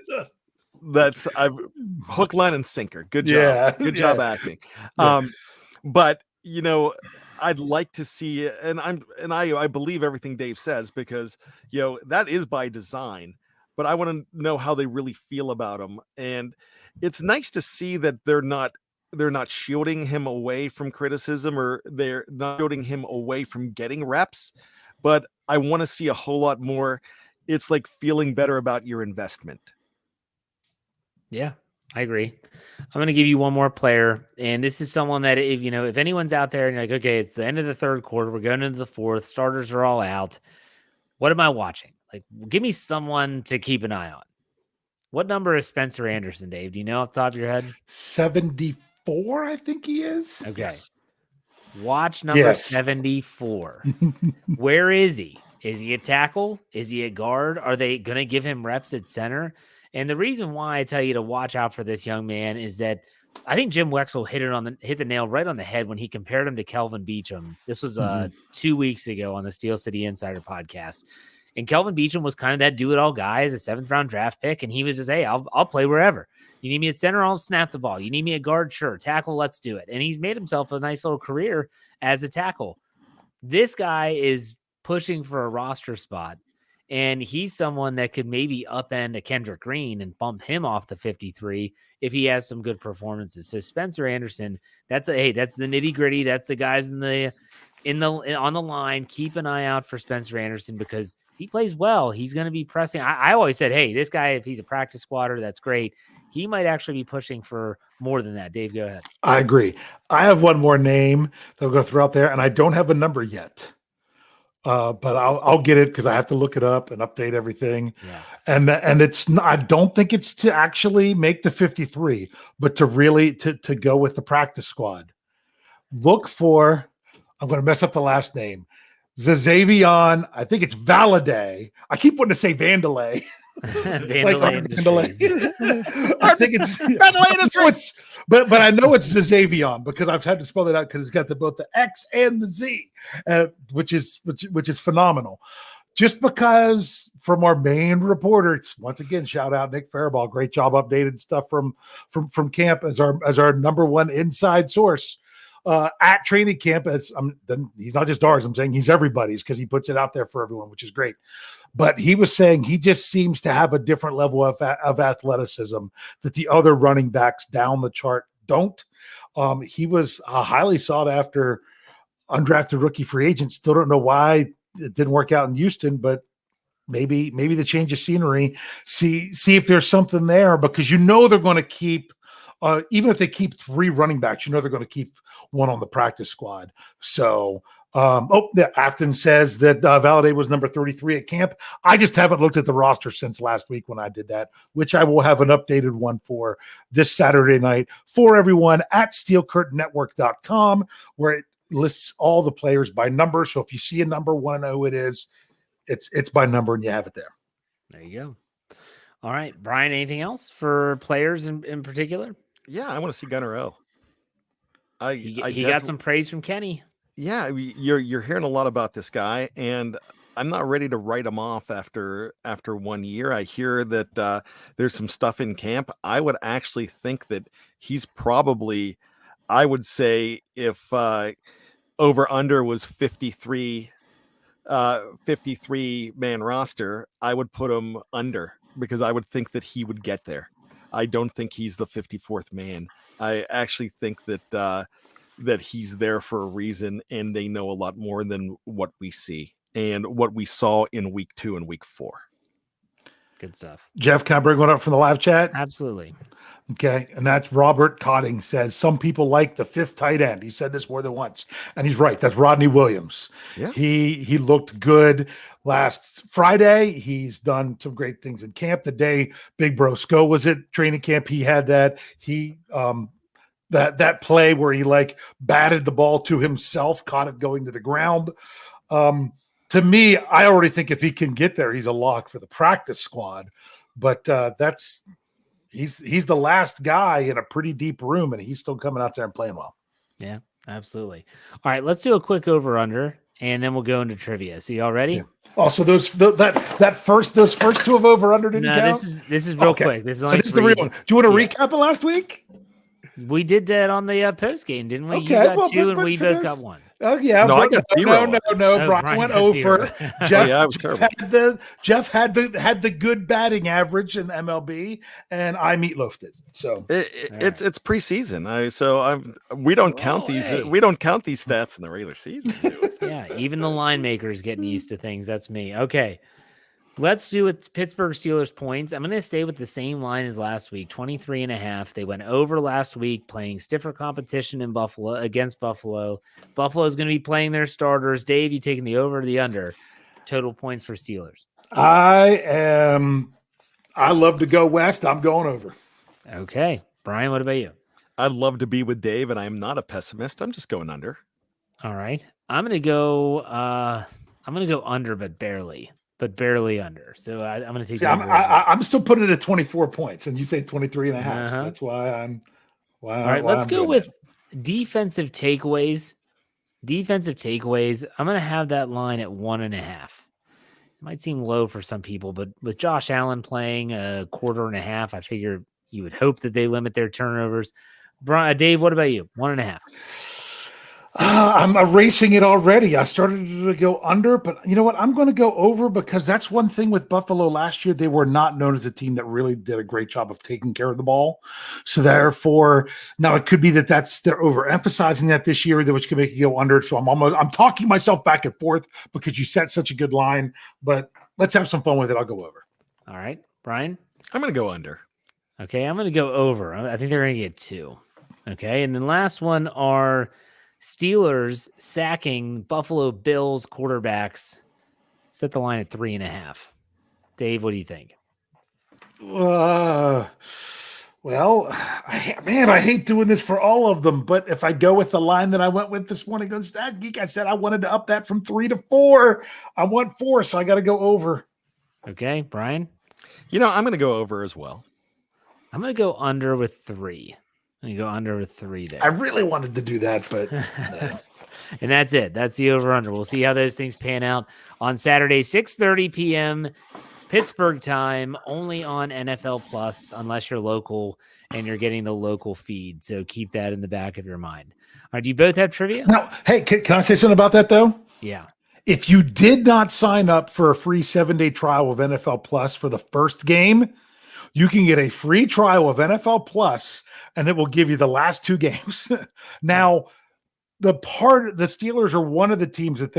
that's hook, line, and sinker. Good job. Yeah, good job acting. Yeah. But I'd like to see, and I believe everything Dave says because that is by design. But I want to know how they really feel about him, and it's nice to see that they're not shielding him away from criticism, or they're not shielding him away from getting reps. But I want to see a whole lot more. It's like feeling better about your investment. Yeah, I agree. I'm going to give you one more player, and this is someone that if anyone's out there and you're like, okay, it's the end of the 3rd quarter, we're going into the 4th, starters are all out. What am I watching? Like, give me someone to keep an eye on. What number is Spencer Anderson, Dave? Do you know off the top of your head? 74, I think he is. Okay. Yes. Watch number 74. Where is he? Is he a tackle? Is he a guard? Are they going to give him reps at center? And the reason why I tell you to watch out for this young man is that I think Jim Wexell hit the nail right on the head when he compared him to Kelvin Beachum. This was 2 weeks ago on the Steel City Insider podcast. And Kelvin Beachum was kind of that do-it-all guy as a 7th round draft pick. And he was just, hey, I'll play wherever. You need me at center, I'll snap the ball. You need me at guard, sure. Tackle, let's do it. And he's made himself a nice little career as a tackle. This guy is pushing for a roster spot. And he's someone that could maybe upend a Kendrick Green and bump him off the 53 if he has some good performances. So Spencer Anderson, that's the nitty gritty. That's the guys on the line. Keep an eye out for Spencer Anderson because if he plays well, he's going to be pressing. I always said, hey, this guy, if he's a practice squatter, that's great. He might actually be pushing for more than that. Dave, go ahead. I agree. I have one more name that I'm going to throw out there, and I don't have a number yet. But I'll get it because I have to look it up and update everything. Yeah. And it's not, I don't think it's to actually make the 53, but to really to go with the practice squad. Look for, I'm going to mess up the last name, Xavier. I think it's Valaday. I keep wanting to say Vandalay. Vandalay Art Industries. Vandalay. I think it's Vandalay Industries! but I know it's Zavion because I've had to spell it out because it's got both the X and the Z, which is phenomenal. Just because from our main reporters, once again, shout out Nick Faribault, great job updating stuff from camp as our number one inside source at training camp. He's not just ours. I'm saying he's everybody's because he puts it out there for everyone, which is great. But he was saying he just seems to have a different level of athleticism that the other running backs down the chart don't. He was a highly sought after undrafted rookie free agent. Still don't know why it didn't work out in Houston, but maybe the change of scenery, see if there's something there, because they're going to keep even if they keep 3 running backs, they're going to keep one on the practice squad. So Afton says that Valladay was number 33 at camp. I just haven't looked at the roster since last week when I did that, which I will have an updated one for this Saturday night for everyone at steelcurtainnetwork.com, where it lists all the players by number. So if you see a number, want to know who it is, it's by number and you have it there. There you go. All right, Brian, anything else for players in particular? Yeah, I want to see Gunnar O. He got some praise from Kenny. Yeah, you're hearing a lot about this guy, and I'm not ready to write him off after 1 year. I hear that there's some stuff in camp. I would actually think that he's probably, I would say, if over under was 53 man roster, I would put him under, because I would think that he would get there. I don't think he's the 54th man. I actually think that that he's there for a reason, and they know a lot more than what we see and what we saw in week 2 and week 4. Good stuff. Jeff, can I bring one up from the live chat? Absolutely. Okay, and that's Robert Cotting says some people like the 5th tight end. He said this more than once, and he's right. That's Rodney Williams. Yeah. He looked good last Friday. He's done some great things in camp. The day Big Bro Sco was at training camp, he had that. He that play where he batted the ball to himself, caught it going to the ground. To me, I already think if he can get there, he's a lock for the practice squad. But he's the last guy in a pretty deep room, and he's still coming out there and playing well. Yeah, absolutely. All right, let's do a quick over under, and then we'll go into trivia. So you all ready? Yeah. Oh, so those first 2 of over under didn't count? This is real quick. This is only this is the real one. Do you want to recap it last week? We did that on the post game, didn't we? Okay, you got 2 and we both got 1. Oh yeah, no, I got 0. No. Brian went over. Jeff, I was terrible. Jeff had the good batting average in MLB, and I meatloafed it. So it's preseason. We don't count these. We don't count these stats in the regular season. Yeah, even the line makers getting used to things. That's me. Okay. Let's do it. Pittsburgh Steelers points. I'm going to stay with the same line as last week, 23.5. They went over last week, playing stiffer competition in Buffalo against Buffalo. Buffalo is going to be playing their starters. Dave, you taking the over or the under? Total points for Steelers. I love to go west. I'm going over. Okay. Brian, what about you? I'd love to be with Dave, and I'm not a pessimist. I'm just going under. All right. I'm going to go under, but barely under. So I'm going to take. I'm still putting it at 24 points, and you say 23 and a half. So that's why I'm. All right, let's go with defensive takeaways. I'm going to have that line at 1.5. It might seem low for some people, but with Josh Allen playing a quarter and a half, I figure you would hope that they limit their turnovers. Dave, what about you? 1.5. I'm erasing it already. I started to go under, but you know what? I'm going to go over, because that's one thing with Buffalo last year. They were not known as a team that really did a great job of taking care of the ball. So therefore, now it could be that they're overemphasizing that this year, which could make it go under. So I'm talking myself back and forth because you set such a good line, but let's have some fun with it. I'll go over. All right, Brian? I'm going to go under. Okay, I'm going to go over. I think they're going to get 2. Okay, and then last one are Steelers sacking Buffalo Bills quarterbacks. Set the line at 3.5. Dave, what do you think? Well, I hate doing this for all of them, but if I go with the line that I went with this morning on Stat Geek, I said I wanted to up that from 3 to 4. I want 4, so I got to go over. Okay, Brian? I'm going to go over as well. I'm going to go under with 3. I'm going to go under with 3 there. I really wanted to do that, but and that's it. That's the over-under. We'll see how those things pan out on Saturday, 6:30 p.m. Pittsburgh time, only on NFL Plus, unless you're local and you're getting the local feed. So keep that in the back of your mind. All right, do you both have trivia? now, hey, can I say something about that though? Yeah. If you did not sign up for a free 7-day trial of NFL Plus for the first game, you can get a free trial of NFL Plus, and it will give you the last 2 games. Now, the Steelers are one of the teams that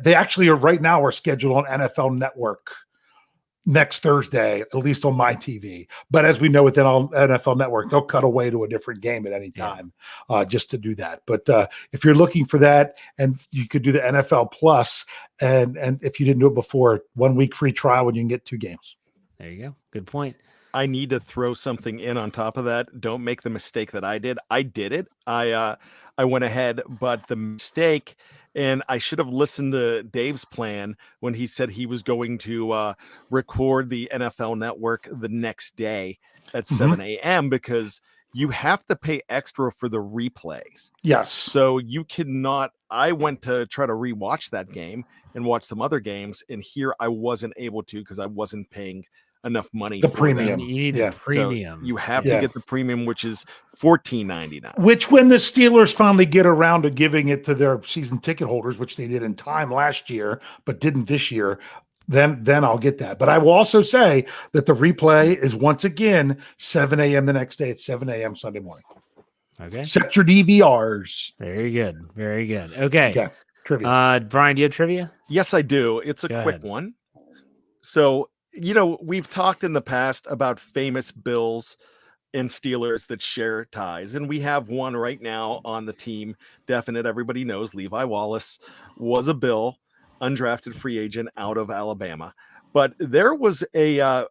they actually are right now are scheduled on NFL Network next Thursday, at least on my TV. But as we know within NFL Network, they'll cut away to a different game at any time just to do that. But if you're looking for that, and you could do the NFL Plus, and if you didn't do it before, 1 week free trial and you can get 2 games. There you go. Good point. I need to throw something in on top of that. Don't make the mistake that I did. I did it. I went ahead, but the mistake, and I should have listened to Dave's plan when he said he was going to record the NFL Network the next day at 7 a.m. because you have to pay extra for the replays. Yes. So you cannot. I went to try to rewatch that game and watch some other games, and here I wasn't able to because I wasn't paying enough money. The for premium. You need the premium. So you have to get the premium, which is $14.99. Which, when the Steelers finally get around to giving it to their season ticket holders, which they did in time last year, but didn't this year, then I'll get that. But I will also say that the replay is once again 7 a.m. the next day. It's 7 a.m. Sunday morning. Okay. Set your DVRs. Very good. Very good. Okay. Trivia. Brian, do you have trivia? Yes, I do. It's a quick one. So, we've talked in the past about famous Bills and Steelers that share ties, and we have one right now on the team. Definite. Everybody knows Levi Wallace was a Bill, undrafted free agent out of Alabama. But there was a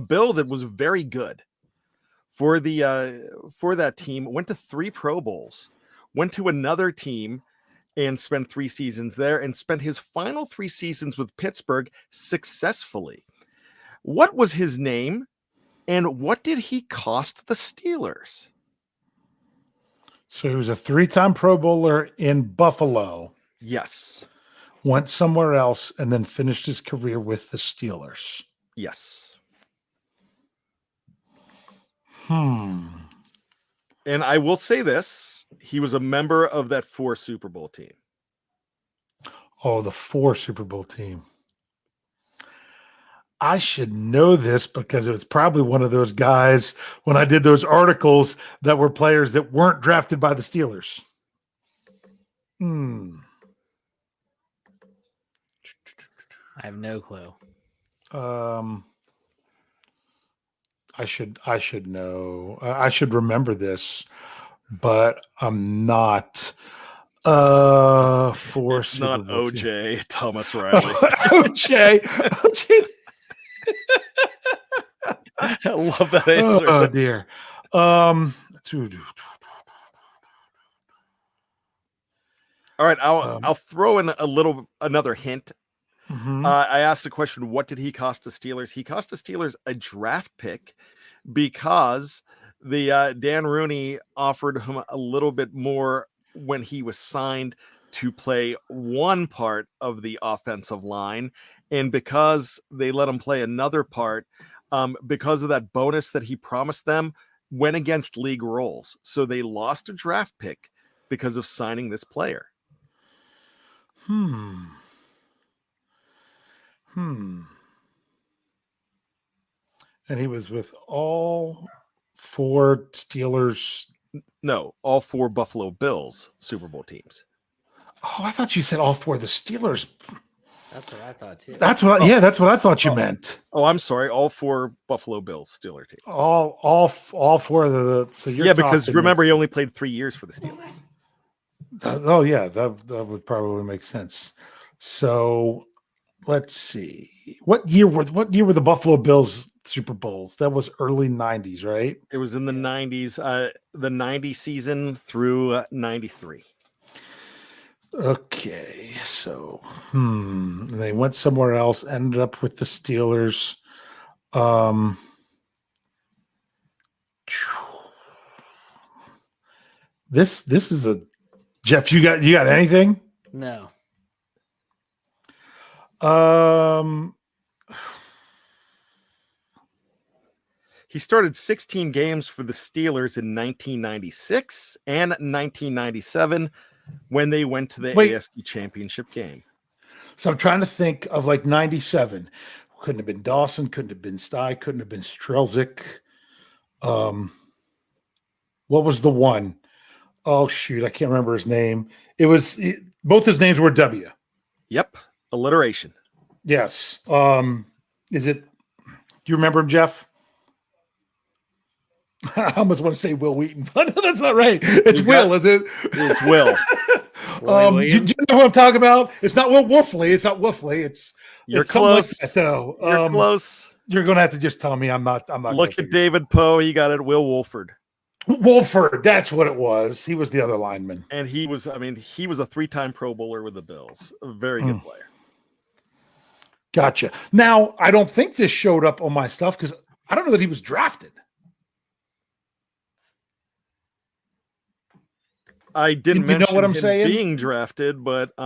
Bill that was very good for that team. Went to 3 Pro Bowls, went to another team and spent 3 seasons there, and spent his final 3 seasons with Pittsburgh successfully. What was his name, and what did he cost the Steelers? So he was a 3-time Pro Bowler in Buffalo. Yes. Went somewhere else and then finished his career with the Steelers. Yes. And I will say this. He was a member of that 4 Super Bowl team. Oh, the 4 Super Bowl team. I should know this because it was probably one of those guys when I did those articles that were players that weren't drafted by the Steelers. I have no clue. I should know. I should remember this, but I'm not. For it's not OJ team. Thomas Riley. OJ. I love that answer. Oh dear. All right, I'll throw in another hint. I asked the question, what did he cost the Steelers? He cost the Steelers a draft pick because the Dan Rooney offered him a little bit more when he was signed to play one part of the offensive line. And because they let him play another part, because of that bonus that he promised them, went against league rules. So they lost a draft pick because of signing this player. And he was with all 4 Steelers. No, all 4 Buffalo Bills Super Bowl teams. Oh, I thought you said all 4 of the Steelers. That's what I thought too. That's what I thought you meant. Oh, I'm sorry. All 4 Buffalo Bills Steeler teams. All 4 of the. So you're because remember he only played 3 years for the Steelers. That would probably make sense. So let's see. What year were the Buffalo Bills Super Bowls? That was early 90s, right? It was in the 90s, the 90 season through 93. Okay, so they went somewhere else, ended up with the Steelers. This is a Jeff. You got anything? No. He started 16 games for the Steelers in 1996 and 1997 when they went to the AFC Championship game. So I'm trying to think of like 97. Couldn't have been Dawson, couldn't have been Stye, couldn't have been Strelzik. What was the one? Oh, shoot. I can't remember his name. Both his names were W. Yep. Alliteration. Yes. Do you remember him, Jeff? I almost want to say Will Wheaton, but that's not right. It's Will, is it? It's Will. Do you know what I'm talking about? It's not Will Wolfley. It's not Wolfley. You're it's close. Like that, You're close. You're going to have to just tell me I'm not. Look at David Poe. You got it. Will Wolford. Wolford. That's what it was. He was the other lineman. And he was a 3-time Pro Bowler with the Bills. A very good player. Gotcha. Now, I don't think this showed up on my stuff because I don't know that he was drafted. I didn't mention know what I'm saying? Being drafted, but he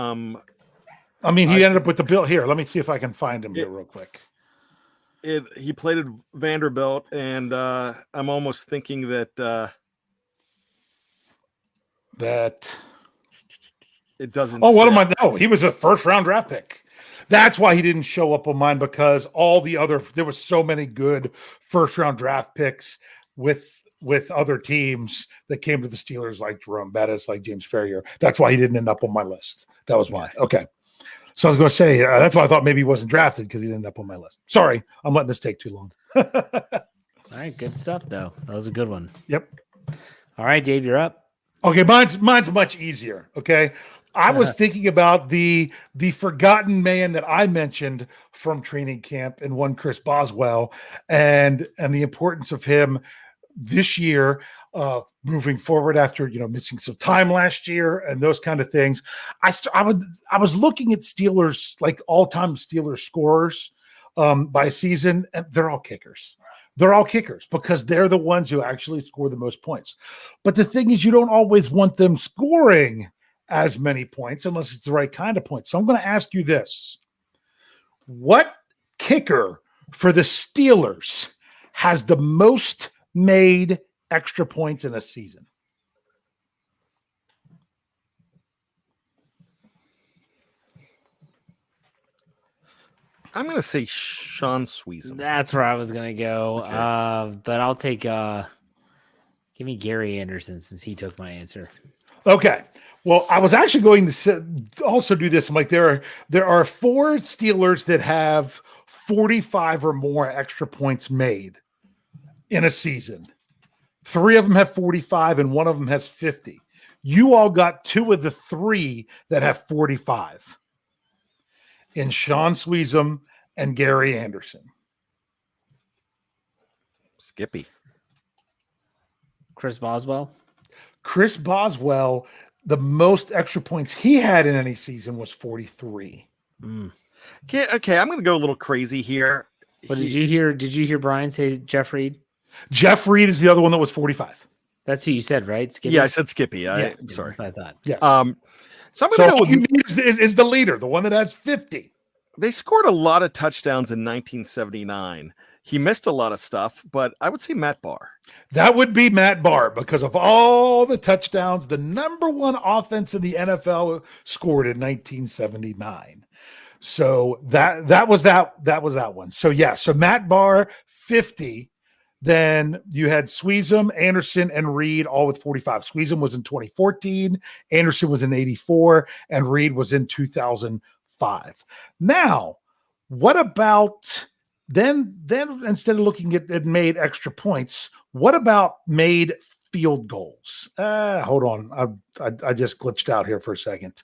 ended up with the Bill. Here, let me see if I can find him here real quick. He played at Vanderbilt, and I'm almost thinking that it doesn't. Oh, what am I? No, he was a first-round draft pick. That's why he didn't show up on mine because there was so many good first-round draft picks with other teams that came to the Steelers, like Jerome Bettis, like James Ferrier. That's why he didn't end up on my list. That was why. Okay. So I was going to say, that's why I thought maybe he wasn't drafted because he didn't end up on my list. Sorry, I'm letting this take too long. All right, good stuff, though. That was a good one. Yep. All right, Dave, you're up. Okay, mine's much easier, okay? I was thinking about the forgotten man that I mentioned from training camp and one Chris Boswell and the importance of him this year, moving forward after missing some time last year and those kind of things. I was looking at Steelers, like all-time Steelers scorers by season, and they're all kickers. They're all kickers because they're the ones who actually score the most points. But the thing is, you don't always want them scoring as many points unless it's the right kind of points. So I'm going to ask you this. What kicker for the Steelers has the most made extra points in a season? I'm going to say Sean Sweezum. That's where I was going to go. Okay. But I'll take give me Gary Anderson since he took my answer. Okay. Well, I was actually going to also do this. I'm like, there are 4 Steelers that have 45 or more extra points made in a season. 3 of them have 45 and 1 of them has 50. You all got 2 of the 3 that have 45 in Sean Sweezum and Gary Anderson. Skippy. Chris Boswell. Chris Boswell, the most extra points he had in any season was 43. Okay, I'm going to go a little crazy here. What did you hear? Did you hear Brian say Jeff Reed? Jeff Reed is the other one that was 45. That's who you said, right? Skippy? Yeah, I said Skippy. I'm sorry. I thought. Yes. So I'm going to go with is the leader, the one that has 50. They scored a lot of touchdowns in 1979. He missed a lot of stuff, but I would say Matt Barr. That would be Matt Barr because of all the touchdowns, the number 1 offense in the NFL scored in 1979. So that was that one. So yeah, so Matt Barr 50. Then you had Sweezum, Anderson, and Reed all with 45. Sweezum was in 2014, Anderson was in 84, and Reed was in 2005. Now, what about then instead of looking at made extra points, what about made field goals? Hold on. I just glitched out here for a second.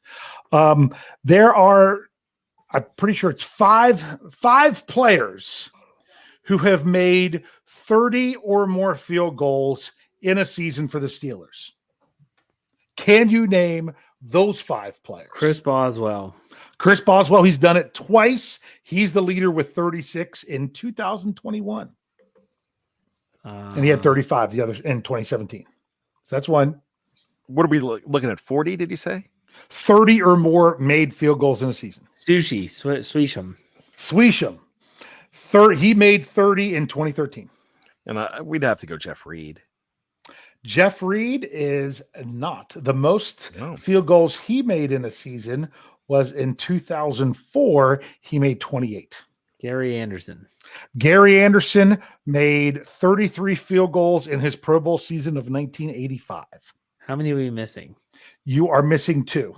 There are, I'm pretty sure it's five players who have made 30 or more field goals in a season for the Steelers. Can you name those 5 players? Chris Boswell. Chris Boswell, he's done it twice. He's the leader with 36 in 2021. And he had 35 the other in 2017. So that's one. What are we looking at? 40, did you say? 30 or more made field goals in a season. Swisham. He made 30 in 2013. And we'd have to go Jeff Reed. Jeff Reed is not. The most field goals he made in a season was in 2004. He made 28. Gary Anderson. Gary Anderson made 33 field goals in his Pro Bowl season of 1985. How many are we missing? You are missing 2.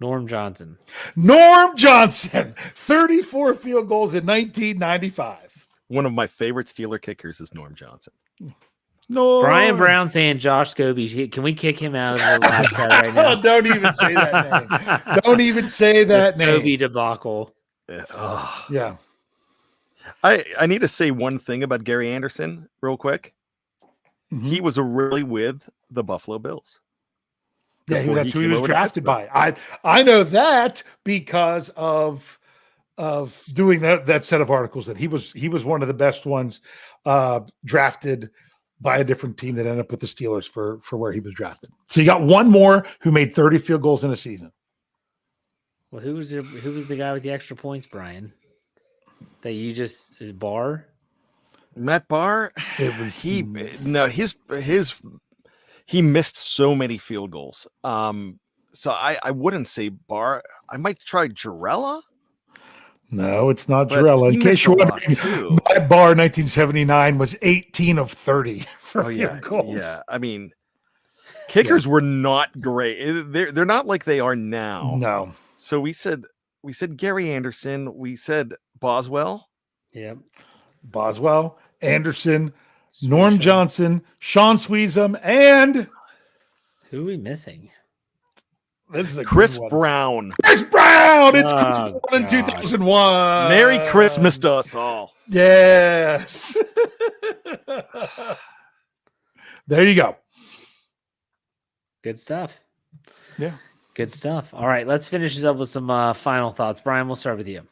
Norm Johnson. 34 field goals in 1995. One of my favorite Steeler kickers is Norm Johnson. No, Brian Brown saying Josh Scobie. Can we kick him out of the live chat right now? Don't even say that name. Don't even say that name. Scobie debacle. Yeah. I need to say one thing about Gary Anderson real quick. Mm-hmm. He was really with the Buffalo Bills. Yeah, that's who he was drafted by. I know that because of doing that set of articles that he was one of the best ones drafted by a different team that ended up with the Steelers for where he was drafted. So you got one more who made 30 field goals in a season. Well, who was the guy with the extra points, Brian? That you just Barr? Matt Barr? He missed so many field goals. So I wouldn't say Barr. I might try Jarella. No, it's not Jarella. In case you're wondering, Matt Barr 1979 was 18 of 30 for field goals. Yeah, I mean, kickers were not great. They're not like they are now. No. So we said Gary Anderson. We said Boswell. Yep. Boswell, Anderson, Norm Johnson, Sean Sweezum, and who are we missing? This is Chris Brown. Chris Brown! It's Chris Brown in 2001. Merry Christmas to us all. Yes. There you go. Good stuff. Yeah. Good stuff. All right, let's finish this up with some final thoughts. Brian, we'll start with you.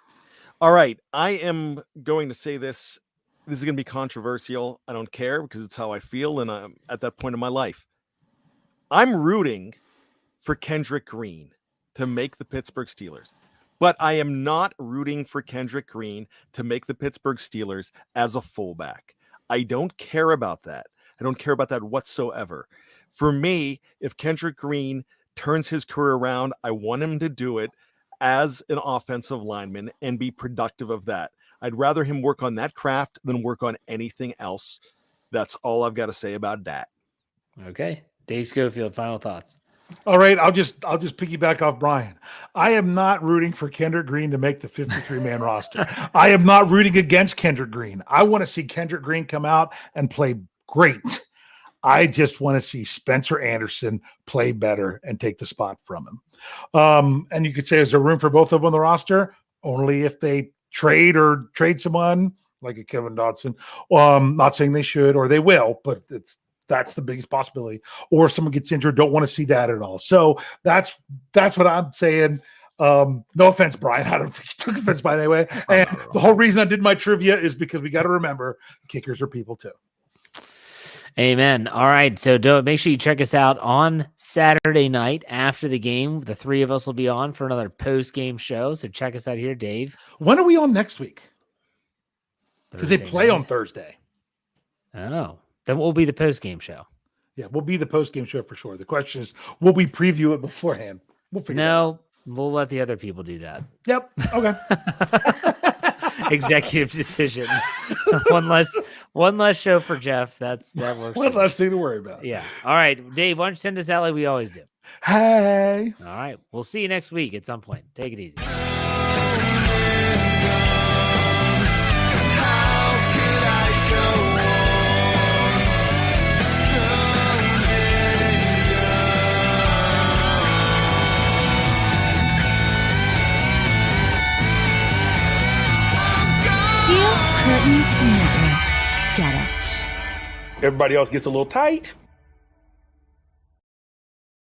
All right. I am going to say this. This is going to be controversial. I don't care because it's how I feel, and I'm at that point in my life. I'm rooting for Kendrick Green to make the Pittsburgh Steelers, but I am not rooting for Kendrick Green to make the Pittsburgh Steelers as a fullback. I don't care about that. I don't care about that whatsoever. For me, if Kendrick Green turns his career around, I want him to do it as an offensive lineman and be productive of that. I'd rather him work on that craft than work on anything else. That's all I've got to say about that. Okay. Dave Schofield, final thoughts. All right, I'll just piggyback off Brian. I am not rooting for Kendrick Green to make the 53-man roster. I am not rooting against Kendrick Green. I want to see Kendrick Green come out and play great. I just want to see Spencer Anderson play better and take the spot from him. And you could say, is there room for both of them on the roster? Only if they trade someone like a Kevin Dodson. Not saying they should or they will, but that's the biggest possibility. Or if someone gets injured, don't want to see that at all. So that's what I'm saying. No offense, Brian. I don't think you took offense by it anyway. And the whole reason I did my trivia is because we got to remember kickers are people too. Amen. All right. So make sure you check us out on Saturday night after the game. The three of us will be on for another post-game show. So check us out here, Dave. When are we on next week? Because they play on Thursday. Oh. Then we'll be the post-game show. Yeah, we'll be the post-game show for sure. The question is, will we preview it beforehand? We'll figure it out. We'll let the other people do that. Yep. Okay. Executive decision. one less show for Jeff. That works. One less thing to worry about. Yeah. All right, Dave, why don't you send us out like we always do? Hey. All right. We'll see you next week at some point. Take it easy. Curtain Network. Get it. Everybody else gets a little tight.